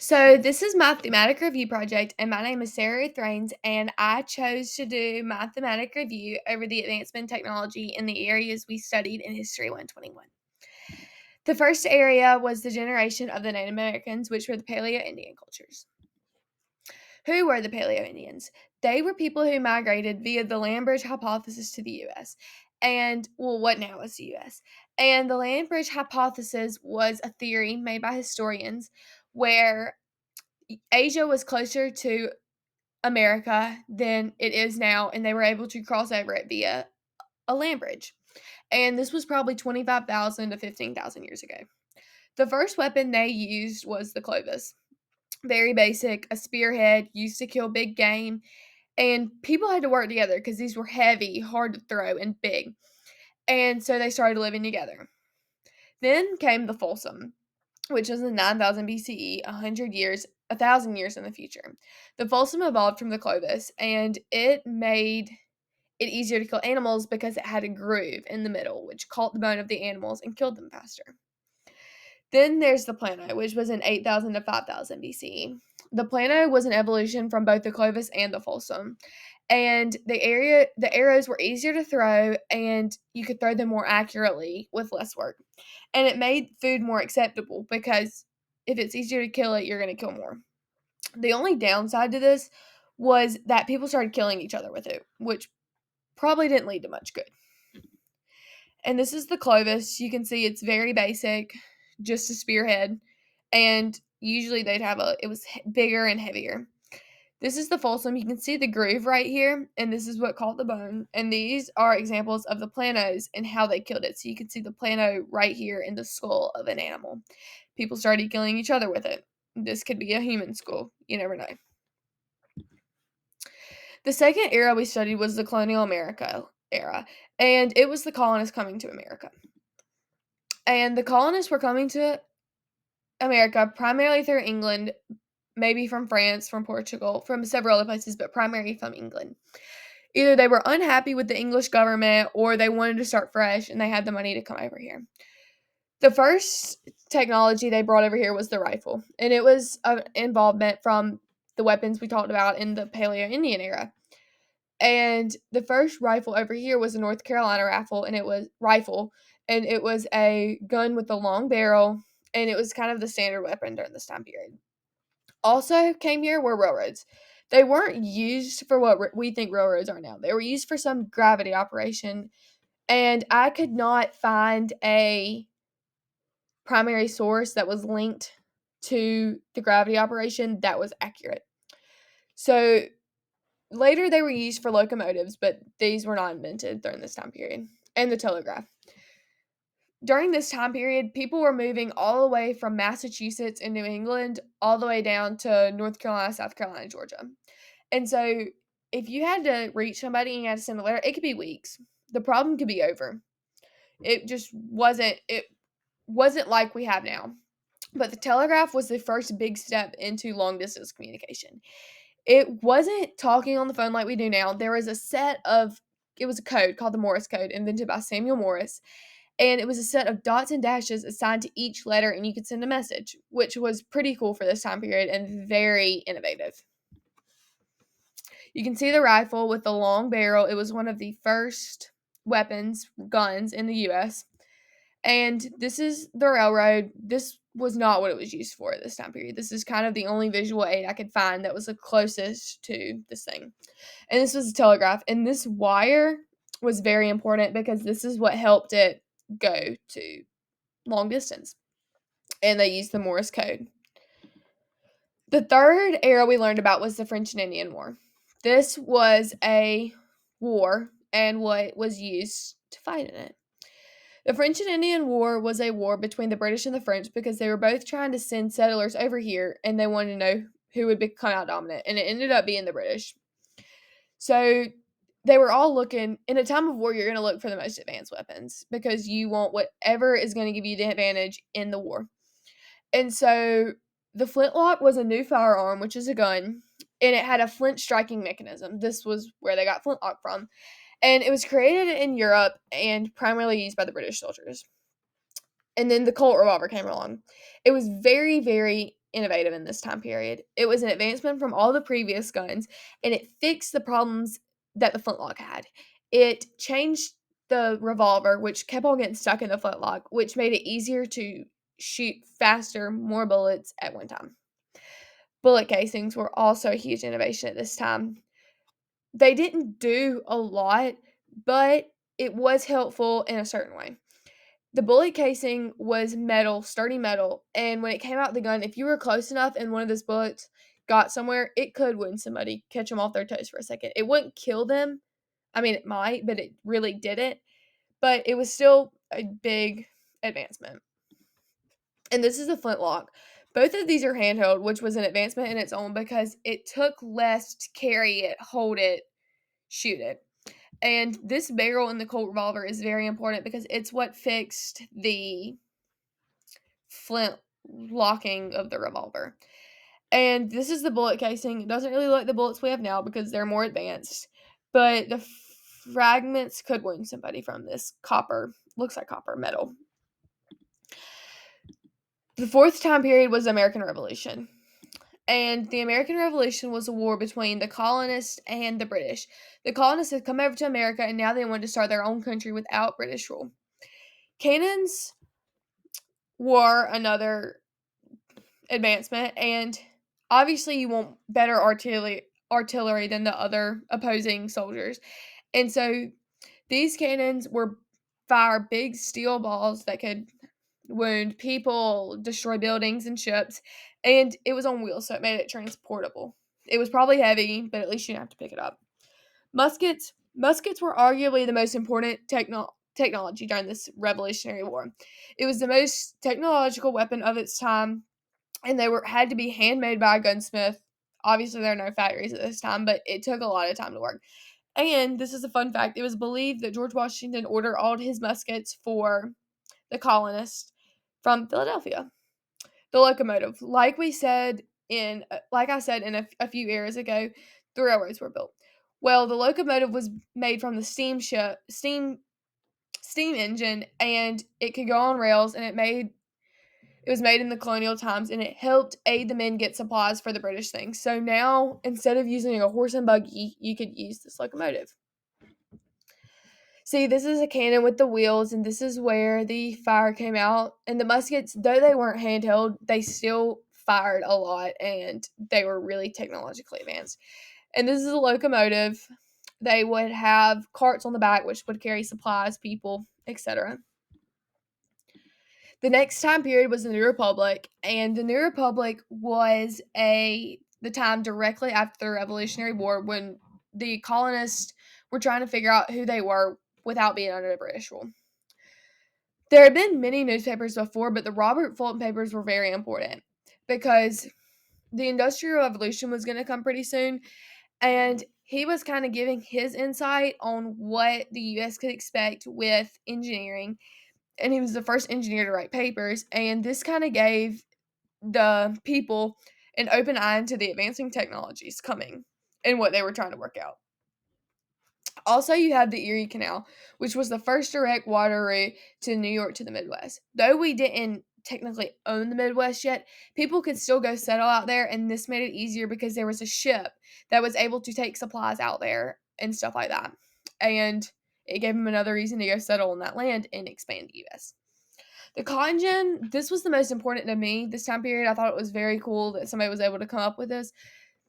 So this is my thematic review project, and my name is Sara-Ruth, and I chose to do my thematic review over the advancement in technology in the areas we studied in History 121. The first area was the generation of the Native Americans, which were the Paleo-Indian cultures. Who were the Paleo-Indians? They were people who migrated via the land bridge hypothesis to the U.S. What now is the U.S. And the land bridge hypothesis was a theory made by historians where Asia was closer to America than it is now, and they were able to cross over it via a land bridge. And this was probably 25,000 to 15,000 years ago. The first weapon they used was the clovis. Very basic, a spearhead used to kill big game, and people had to work together because these were heavy, hard to throw, and big. And so they started living together. Then came the Folsom, which was in 9000 BCE, 1,000 years in the future. The Folsom evolved from the Clovis, and it made it easier to kill animals because it had a groove in the middle, which caught the bone of the animals and killed them faster. Then there's the Plano, which was in 8,000 to 5,000 BCE. The Plano was an evolution from both the Clovis and the Folsom. And the arrows were easier to throw, and you could throw them more accurately with less work. And it made food more acceptable because if it's easier to kill it, you're going to kill more. The only downside to this was that people started killing each other with it, which probably didn't lead to much good. And this is the Clovis. You can see it's very basic, just a spearhead. And usually it was bigger and heavier. This is the Folsom. You can see the groove right here, and this is what caught the bone. And these are examples of the planos and how they killed it. So you can see the plano right here in the skull of an animal. People started killing each other with it. This could be a human skull. You never know. The second era we studied was the colonial America era, and it was the colonists coming to America. And the colonists were coming to America primarily through England, maybe from France, from Portugal, from several other places, but primarily from England. Either they were unhappy with the English government or they wanted to start fresh and they had the money to come over here. The first technology they brought over here was the rifle, and it was an involvement from the weapons we talked about in the Paleo-Indian era. And the first rifle over here was a North Carolina rifle, and it was a gun with a long barrel, and it was kind of the standard weapon during this time period. Also came here were railroads. They weren't used for what we think railroads are now. They were used for some gravity operation, and I could not find a primary source that was linked to the gravity operation that was accurate. So later they were used for locomotives, but these were not invented during this time period, and the telegraph. During this time period, people were moving all the way from Massachusetts and New England all the way down to North Carolina, South Carolina, Georgia. And so if you had to reach somebody and you had to send a letter, it could be weeks. The problem could be over. It wasn't like we have now. But the telegraph was the first big step into long distance communication. It wasn't talking on the phone like we do now. There was it was a code called the Morse code invented by Samuel Morse. And it was a set of dots and dashes assigned to each letter, and you could send a message, which was pretty cool for this time period and very innovative. You can see the rifle with the long barrel. It was one of the first guns in the U.S. And this is the railroad. This was not what it was used for at this time period. This is kind of the only visual aid I could find that was the closest to this thing. And this was a telegraph. And this wire was very important because this is what helped it go to long distance. And they used the Morse code. The third era we learned about was the French and Indian War. This was a war and what was used to fight in it. The French and Indian War was a war between the British and the French because they were both trying to send settlers over here and they wanted to know who would become out dominant, and it ended up being the British. So they were all looking, in a time of war, you're going to look for the most advanced weapons because you want whatever is going to give you the advantage in the war. And so the flintlock was a new firearm, which is a gun, and it had a flint striking mechanism. This was where they got flintlock from. And it was created in Europe and primarily used by the British soldiers. And then the Colt revolver came along. It was very, very innovative in this time period. It was an advancement from all the previous guns, and it fixed the problems that the flintlock had. It changed the revolver, which kept on getting stuck in the flintlock, which made it easier to shoot faster, more bullets at one time. Bullet casings were also a huge innovation at this time. They didn't do a lot, but it was helpful in a certain way. The bullet casing was metal, sturdy metal, and when it came out the gun, if you were close enough and one of those bullets got somewhere, it could wound somebody, catch them off their toes for a second. It wouldn't kill them. I mean, it might, but it really didn't. But it was still a big advancement. And this is a flintlock. Both of these are handheld, which was an advancement in its own because it took less to carry it, hold it, shoot it. And this barrel in the Colt revolver is very important because it's what fixed the flint locking of the revolver. And this is the bullet casing. It doesn't really look like the bullets we have now because they're more advanced, but the fragments could wound somebody from this copper, looks like copper metal. The fourth time period was the American Revolution. And the American Revolution was a war between the colonists and the British. The colonists had come over to America and now they wanted to start their own country without British rule. Cannons were another advancement, and obviously you want better artillery than the other opposing soldiers. And so these cannons were fire big steel balls that could wound people, destroy buildings and ships, and it was on wheels, so it made it transportable. It was probably heavy, but at least you didn't have to pick it up. Muskets were arguably the most important technology during this Revolutionary War. It was the most technological weapon of its time, and they had to be handmade by a gunsmith. Obviously, there are no factories at this time, but it took a lot of time to work. And this is a fun fact: it was believed that George Washington ordered all his muskets for the colonists from Philadelphia. The locomotive, like I said in a few eras ago, the railroads were built. Well, the locomotive was made from the steam engine, and it could go on rails, and it was made in the colonial times, and it helped aid the men get supplies for the British things. So now, instead of using a horse and buggy, you could use this locomotive. See, this is a cannon with the wheels, and this is where the fire came out. And the muskets, though they weren't handheld, they still fired a lot, and they were really technologically advanced. And this is a locomotive. They would have carts on the back, which would carry supplies, people, etc. The next time period was the New Republic, and the New Republic was the time directly after the Revolutionary War when the colonists were trying to figure out who they were without being under the British rule. There had been many newspapers before, but the Robert Fulton papers were very important because the Industrial Revolution was going to come pretty soon, and he was kind of giving his insight on what the U.S. could expect with engineering, and he was the first engineer to write papers, and this kind of gave the people an open eye to the advancing technologies coming and what they were trying to work out. Also, you have the Erie Canal, which was the first direct water route to New York to the Midwest. Though we didn't technically own the Midwest yet, people could still go settle out there, and this made it easier because there was a ship that was able to take supplies out there and stuff like that. And it gave them another reason to go settle on that land and expand the U.S. The cotton gin, this was the most important to me this time period. I thought it was very cool that somebody was able to come up with this,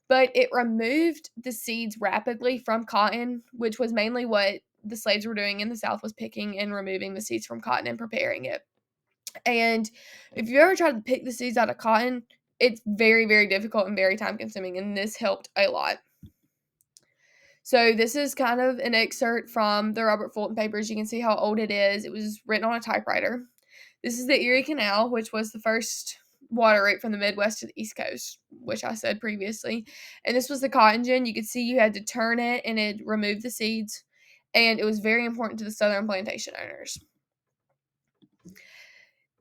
but it removed the seeds rapidly from cotton, which was mainly what the slaves were doing in the South, was picking and removing the seeds from cotton and preparing it. And if you ever tried to pick the seeds out of cotton, it's very, very difficult and very time consuming, and this helped a lot. So this is kind of an excerpt from the Robert Fulton papers. You can see how old it is. It was written on a typewriter. This is the Erie Canal, which was the first water route from the Midwest to the East Coast, which I said previously. And this was the cotton gin. You could see you had to turn it, and it removed the seeds. And it was very important to the Southern plantation owners.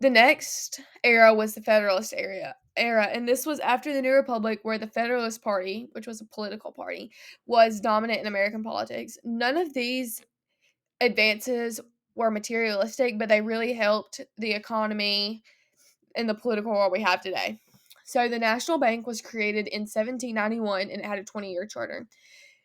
The next era was the Federalist era, and this was after the New Republic, where the Federalist Party, which was a political party, was dominant in American politics. None of these advances were materialistic, but they really helped the economy and the political world we have today. So the National Bank was created in 1791 and it had a 20-year charter.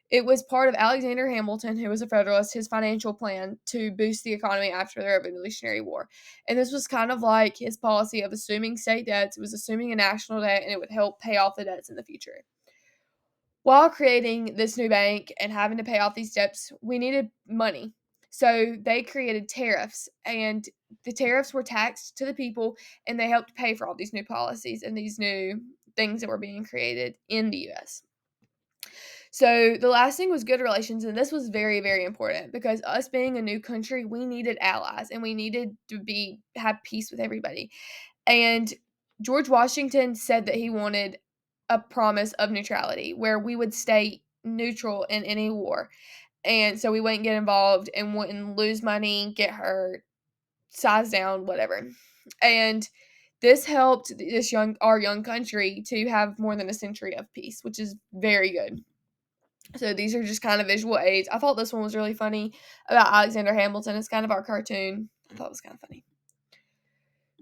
It was part of Alexander Hamilton, who was a Federalist, his financial plan to boost the economy after the Revolutionary War. And this was kind of like his policy of assuming state debts. It was assuming a national debt, and it would help pay off the debts in the future. While creating this new bank and having to pay off these debts, we needed money. So they created tariffs, and the tariffs were taxed to the people, and they helped pay for all these new policies and these new things that were being created in the US. So the last thing was good relations, and this was very, very important because us being a new country, we needed allies and we needed to have peace with everybody. And George Washington said that he wanted a promise of neutrality where we would stay neutral in any war. And so we wouldn't get involved and wouldn't lose money, get hurt, size down, whatever. And this helped our young country to have more than a century of peace, which is very good. So these are just kind of visual aids. I thought this one was really funny about Alexander Hamilton. It's kind of our cartoon. I thought it was kind of funny.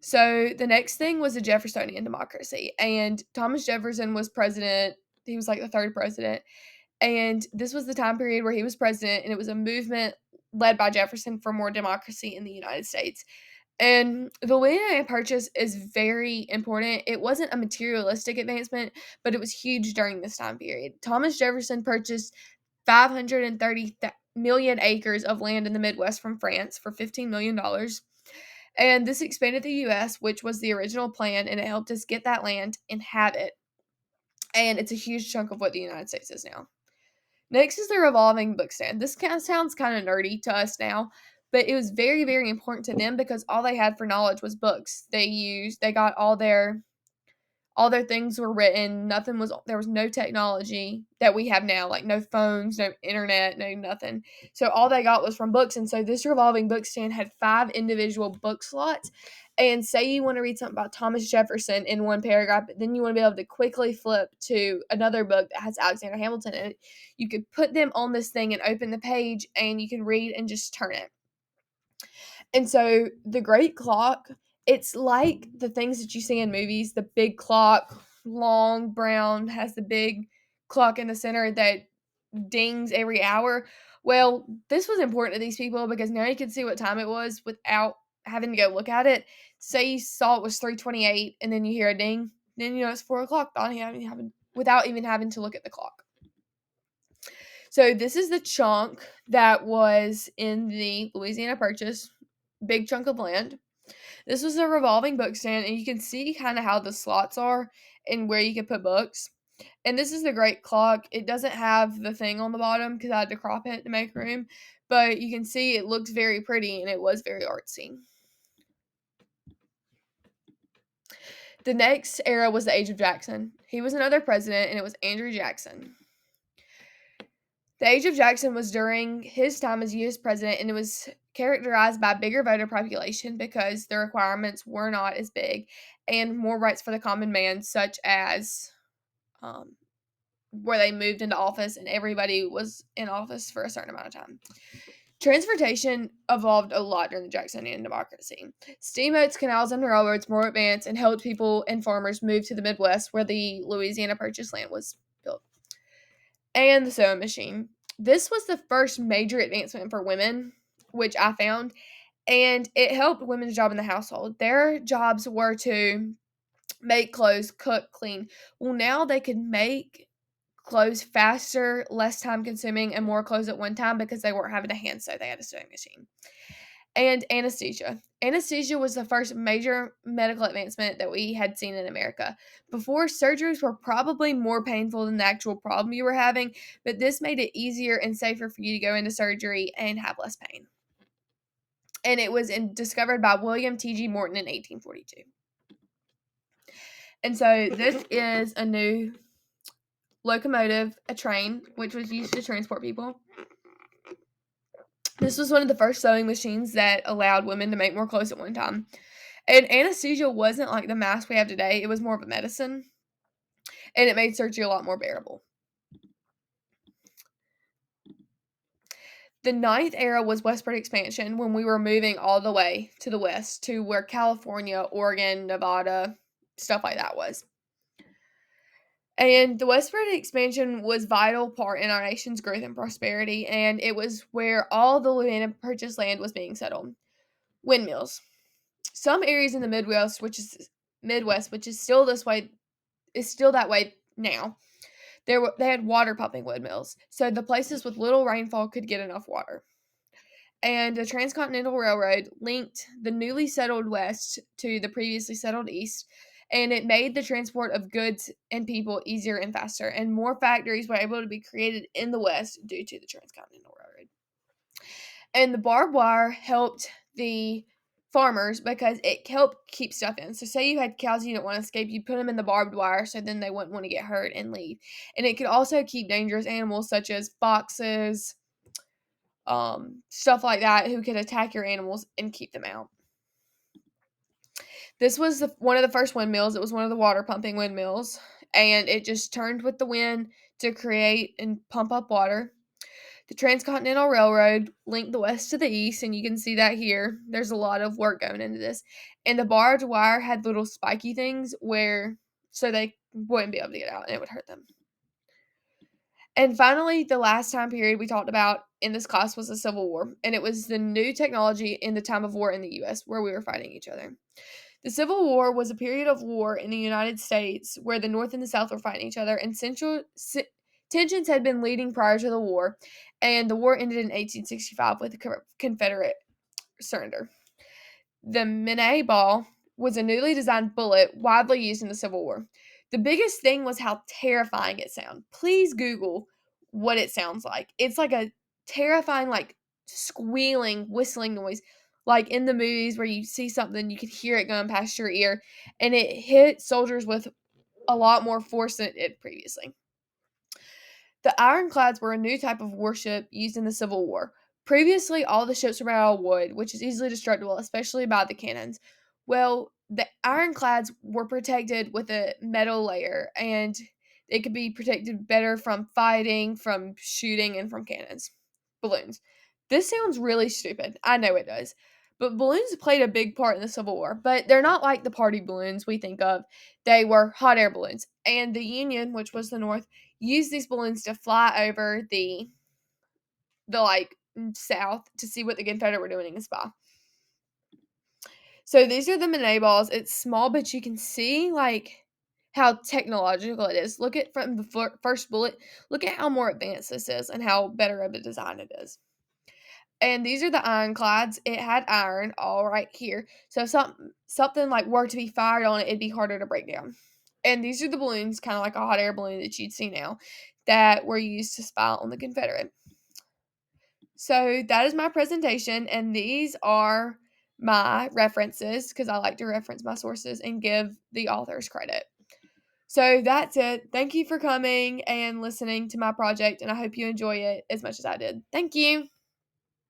So the next thing was the Jeffersonian democracy. And Thomas Jefferson was president. He was like the third president. And this was the time period where he was president. And it was a movement led by Jefferson for more democracy in the United States. And the Louisiana Purchase is very important. It wasn't a materialistic advancement, but it was huge during this time period. Thomas Jefferson purchased 530 million acres of land in the Midwest from France for $15 million. And this expanded the U.S., which was the original plan, and it helped us get that land and have it. And it's a huge chunk of what the United States is now. Next is the revolving book stand. This kind of sounds kind of nerdy to us now, but it was very, very important to them because all they had for knowledge was books. They got all their things were written. There was no technology that we have now, like no phones, no internet, no nothing. So all they got was from books. And so this revolving book stand had 5 individual book slots. And say you want to read something about Thomas Jefferson in one paragraph, but then you want to be able to quickly flip to another book that has Alexander Hamilton in it. You could put them on this thing and open the page, and you can read and just turn it. And so the great clock, it's like the things that you see in movies, the big clock, long, brown, has the big clock in the center that dings every hour. Well, this was important to these people because now you could see what time it was without having to go look at it. Say you saw it was 3:28 and then you hear a ding, then you know it's 4 o'clock without even having to look at the clock. So this is the chunk that was in the Louisiana Purchase, big chunk of land. This was a revolving book stand, and you can see kind of how the slots are and where you can put books. And this is the great clock. It doesn't have the thing on the bottom because I had to crop it to make room, but you can see it looked very pretty and it was very artsy. The next era was the Age of Jackson. He was another president, and it was Andrew Jackson. The Age of Jackson was during his time as U.S. president, and it was characterized by bigger voter population because the requirements were not as big, and more rights for the common man, such as where they moved into office and everybody was in office for a certain amount of time. Transportation evolved a lot during the Jacksonian democracy. Steamboats, canals, and railroads more advanced and helped people and farmers move to the Midwest where the Louisiana Purchase land was built. And the sewing machine. This was the first major advancement for women, which I found, and it helped women's job in the household. Their jobs were to make clothes, cook, clean. Well, now they could make clothes faster, less time consuming, and more clothes at one time because they weren't having to hand sew. They had a sewing machine. And anesthesia. Anesthesia was the first major medical advancement that we had seen in America. Before, surgeries were probably more painful than the actual problem you were having, but this made it easier and safer for you to go into surgery and have less pain. And it was discovered by William T.G. Morton in 1842. And so this is a new locomotive, a train, which was used to transport people. This was one of the first sewing machines that allowed women to make more clothes at one time. And anesthesia wasn't like the mask we have today. It was more of a medicine. And it made surgery a lot more bearable. The 9th era was westward expansion when we were moving all the way to the west to where California, Oregon, Nevada, stuff like that was. And the westward expansion was vital part in our nation's growth and prosperity, and it was where all the Louisiana Purchase land was being settled. Windmills. Some areas in the Midwest, which is still this way, is still that way now. They had water pumping windmills, so the places with little rainfall could get enough water. And the Transcontinental Railroad linked the newly settled West to the previously settled East, and it made the transport of goods and people easier and faster, and more factories were able to be created in the West due to the Transcontinental Railroad. And the barbed wire helped the farmers because it helped keep stuff in. So say you had cows you didn't want to escape, you put them in the barbed wire so then they wouldn't want to get hurt and leave. And it could also keep dangerous animals such as foxes, stuff like that, who could attack your animals and keep them out. This was one of the first windmills. It was one of the water pumping windmills, and it just turned with the wind to create and pump up water. The Transcontinental Railroad linked the west to the east, and you can see that here. There's a lot of work going into this. And the barbed wire had little spiky things so they wouldn't be able to get out and it would hurt them. And finally, the last time period we talked about in this class was the Civil War, and it was the new technology in the time of war in the U.S. where we were fighting each other. The Civil War was a period of war in the United States where the North and the South were fighting each other, and tensions had been leading prior to the war, and the war ended in 1865 with the Confederate surrender. The Minay ball was a newly designed bullet widely used in the Civil War. The biggest thing was how terrifying it sounded. Please Google what it sounds like. It's like a terrifying, like squealing, whistling noise, like in the movies where you see something, you could hear it going past your ear, and it hit soldiers with a lot more force than it did previously. The ironclads were a new type of warship used in the Civil War. Previously, all the ships were made out of wood, which is easily destructible, especially by the cannons. Well, the ironclads were protected with a metal layer, and it could be protected better from fighting, from shooting, and from cannons. Balloons. This sounds really stupid. I know it does. But balloons played a big part in the Civil War, but they're not like the party balloons we think of. They were hot air balloons. And the Union, which was the North, used these balloons to fly over the like south to see what the Confederate were doing and spy. So these are the Minay balls. It's small, but you can see like how technological it is. Look at from the first bullet. Look at how more advanced this is and how better of a design it is. And these are the ironclads. It had iron all right here. So if something like were to be fired on it, it'd be harder to break down. And these are the balloons, kind of like a hot air balloon that you'd see now, that were used to spy on the Confederate. So that is my presentation, and these are my references because I like to reference my sources and give the authors credit. So that's it. Thank you for coming and listening to my project, and I hope you enjoy it as much as I did. Thank you.